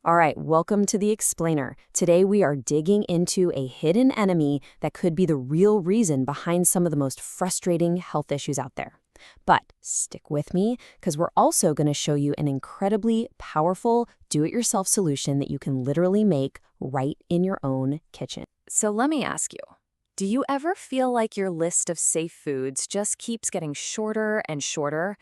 All right, welcome to the Explainer. Today we are digging into a hidden enemy that could be the real reason behind some of the most frustrating health issues out there. But stick with me, because we're also going to show you an incredibly powerful do-it-yourself solution that you can literally make right in your own kitchen. So let me ask you, do you ever feel like your list of safe foods just keeps getting shorter and shorter?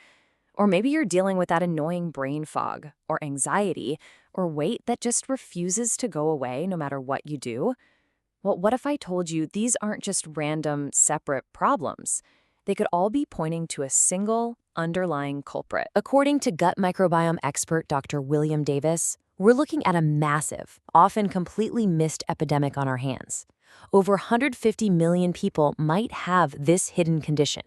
Or maybe you're dealing with that annoying brain fog, or anxiety, or weight that just refuses to go away no matter what you do? Well, what if I told you these aren't just random, separate problems? They could all be pointing to a single, underlying culprit. According to gut microbiome expert Dr. William Davis, we're looking at a massive, often completely missed epidemic on our hands. Over 150 million people might have this hidden condition.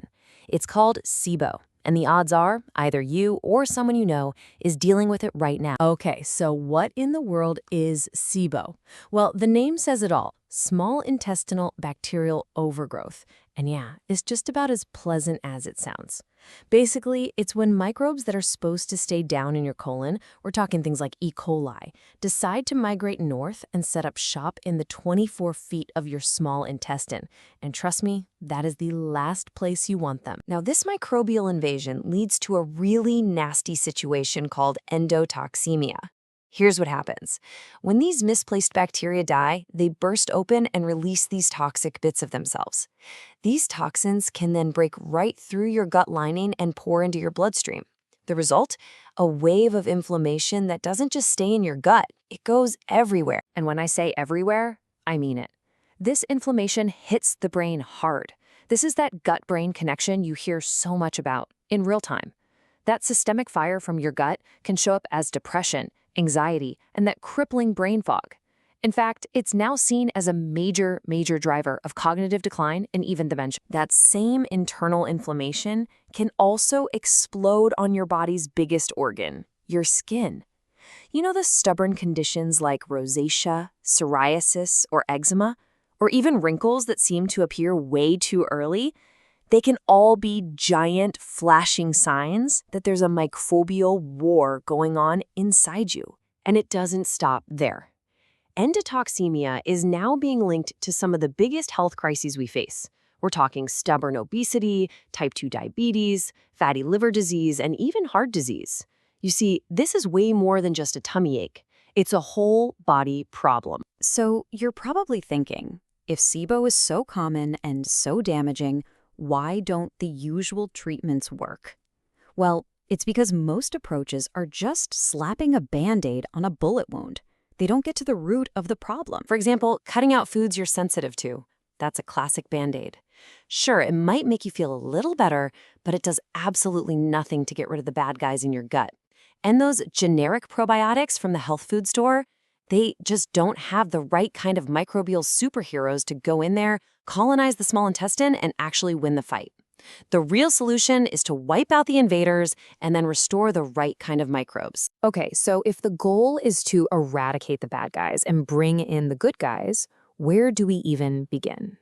It's called SIBO. And the odds are, either you or someone you know is dealing with it right now. Okay, so what in the world is SIBO? Well, the name says it all. Small Intestinal Bacterial Overgrowth. And yeah, it's just about as pleasant as it sounds. Basically, it's when microbes that are supposed to stay down in your colon, we're talking things like E. coli, decide to migrate north and set up shop in the 24 feet of your small intestine. And trust me, that is the last place you want them. Now, this microbial invasion leads to a really nasty situation called endotoxemia. Here's what happens. When these misplaced bacteria die, they burst open and release these toxic bits of themselves. These toxins can then break right through your gut lining and pour into your bloodstream. The result? A wave of inflammation that doesn't just stay in your gut, it goes everywhere. And when I say everywhere, I mean it. This inflammation hits the brain hard. This is that gut-brain connection you hear so much about in real time. That systemic fire from your gut can show up as depression, anxiety, and that crippling brain fog. In fact, it's now seen as a major driver of cognitive decline and even dementia. That same internal inflammation can also explode on your body's biggest organ, your skin. You know the stubborn conditions like rosacea, psoriasis, or eczema, or even wrinkles that seem to appear way too early? They can all be giant, flashing signs that there's a microbial war going on inside you. And it doesn't stop there. Endotoxemia is now being linked to some of the biggest health crises we face. We're talking stubborn obesity, type 2 diabetes, fatty liver disease, and even heart disease. You see, this is way more than just a tummy ache. It's a whole body problem. So you're probably thinking, if SIBO is so common and so damaging, why don't the usual treatments work? Well, it's because most approaches are just slapping a Band-Aid on a bullet wound. They don't get to the root of the problem. For example, cutting out foods you're sensitive to. That's a classic Band-Aid. Sure, it might make you feel a little better, but it does absolutely nothing to get rid of the bad guys in your gut. And those generic probiotics from the health food store, they just don't have the right kind of microbial superheroes to go in there, colonize the small intestine, and actually win the fight. The real solution is to wipe out the invaders and then restore the right kind of microbes. Okay, so if the goal is to eradicate the bad guys and bring in the good guys, where do we even begin?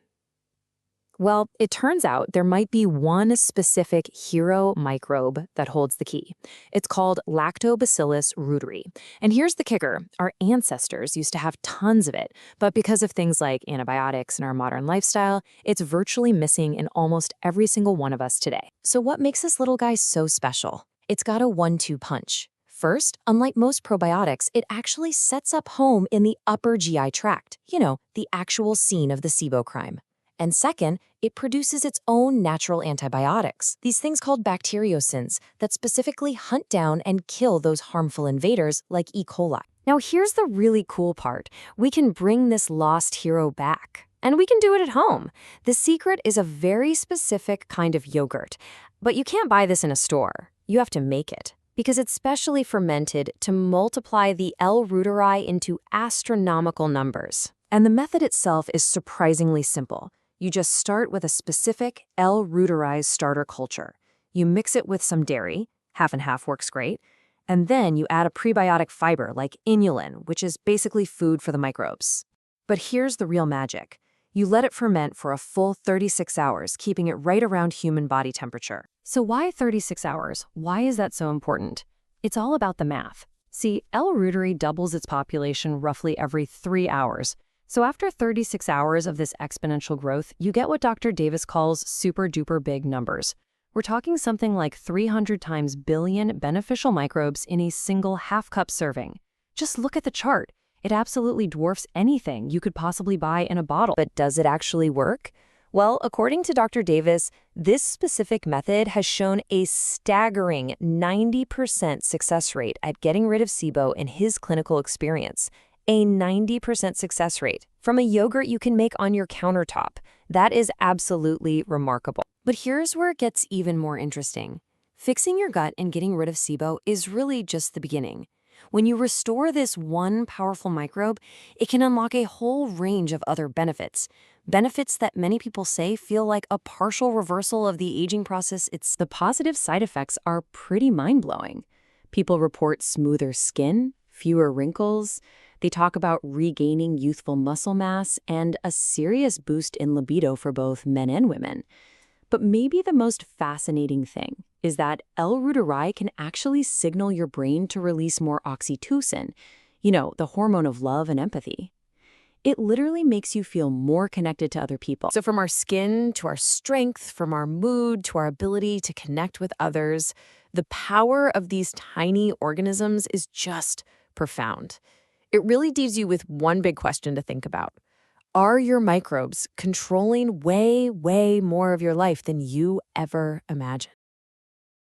Well, it turns out there might be one specific hero microbe that holds the key. It's called Lactobacillus reuteri. And here's the kicker. Our ancestors used to have tons of it, but because of things like antibiotics and our modern lifestyle, it's virtually missing in almost every single one of us today. So what makes this little guy so special? It's got a 1-2 punch. First, unlike most probiotics, it actually sets up home in the upper GI tract, the actual scene of the SIBO crime. And second, it produces its own natural antibiotics, these things called bacteriocins that specifically hunt down and kill those harmful invaders like E. coli. Now here's the really cool part. We can bring this lost hero back. And we can do it at home. The secret is a very specific kind of yogurt. But you can't buy this in a store. You have to make it, because it's specially fermented to multiply the L. reuteri into astronomical numbers. And the method itself is surprisingly simple. You just start with a specific L. reuteri starter culture. You mix it with some dairy, half and half works great, and then you add a prebiotic fiber like inulin, which is basically food for the microbes. But here's the real magic. You let it ferment for a full 36 hours, keeping it right around human body temperature. So why 36 hours? Why is that so important? It's all about the math. See, L. reuteri doubles its population roughly every 3 hours. So after 36 hours of this exponential growth, you get what Dr. Davis calls super-duper big numbers. We're talking something like 300 times billion beneficial microbes in a single half-cup serving. Just look at the chart. It absolutely dwarfs anything you could possibly buy in a bottle. But does it actually work? Well, according to Dr. Davis, this specific method has shown a staggering 90% success rate at getting rid of SIBO in his clinical experience. A 90% success rate from a yogurt you can make on your countertop. That is absolutely remarkable. But here's where it gets even more interesting. Fixing your gut and getting rid of SIBO is really just the beginning. When you restore this one powerful microbe, it can unlock a whole range of other benefits. Benefits that many people say feel like a partial reversal of the aging process. The positive side effects are pretty mind-blowing. People report smoother skin, fewer wrinkles. They talk about regaining youthful muscle mass and a serious boost in libido for both men and women. But maybe the most fascinating thing is that L. reuteri can actually signal your brain to release more oxytocin, the hormone of love and empathy. It literally makes you feel more connected to other people. So from our skin to our strength, from our mood to our ability to connect with others, the power of these tiny organisms is just profound. It really leaves you with one big question to think about. Are your microbes controlling way, way more of your life than you ever imagined?